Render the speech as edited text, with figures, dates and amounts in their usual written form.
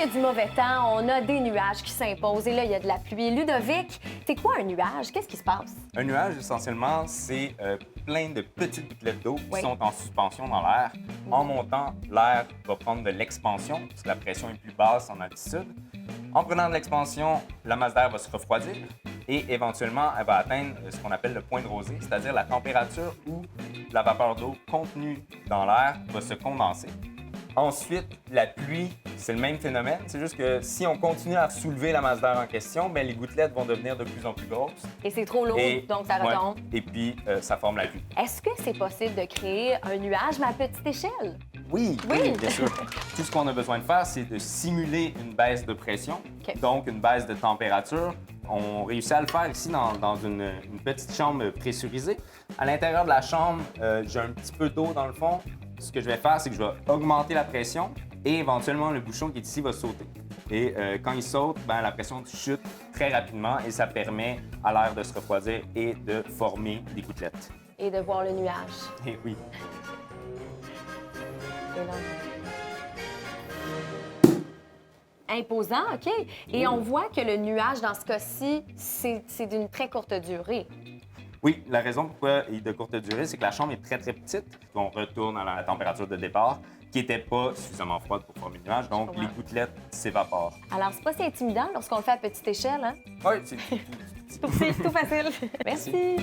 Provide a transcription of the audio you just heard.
qu'il y a du mauvais temps, on a des nuages qui s'imposent et là, il y a de la pluie. Ludovic, c'est quoi un nuage? Qu'est-ce qui se passe? Un nuage, essentiellement, c'est plein de petites gouttelettes d'eau Oui. qui sont en suspension dans l'air. En montant, l'air va prendre de l'expansion, parce que la pression est plus basse en altitude. En prenant de l'expansion, la masse d'air va se refroidir et éventuellement, elle va atteindre ce qu'on appelle le point de rosée, c'est-à-dire la température où la vapeur d'eau contenue dans l'air va se condenser. Ensuite, la pluie, c'est le même phénomène. C'est juste que si on continue à soulever la masse d'air en question, bien, les gouttelettes vont devenir de plus en plus grosses. Et c'est trop lourd, donc ça ouais, retombe. et puis, ça forme la pluie. Est-ce que c'est possible de créer un nuage, mais à petite échelle? Oui, Oui. bien sûr. Tout ce qu'on a besoin de faire, c'est de simuler une baisse de pression, OK. donc une baisse de température. On réussit à le faire ici dans une petite chambre pressurisée. À l'intérieur de la chambre, j'ai un petit peu d'eau dans le fond. Ce que je vais faire, c'est que je vais augmenter la pression et éventuellement, le bouchon qui est ici va sauter. Et quand il saute, ben, la pression chute très rapidement et ça permet à l'air de se refroidir et de former des gouttelettes. Et de voir le nuage. Et oui. Et là... Imposant, OK. Et on voit que le nuage, dans ce cas-ci, c'est d'une très courte durée. Oui, la raison pourquoi il est de courte durée, c'est que la chambre est très, très petite. On retourne à la température de départ, qui n'était pas suffisamment froide pour former le nuage, donc les gouttelettes s'évaporent. Alors, c'est pas si intimidant lorsqu'on le fait à petite échelle, hein? Oui, c'est C'est tout facile. Merci.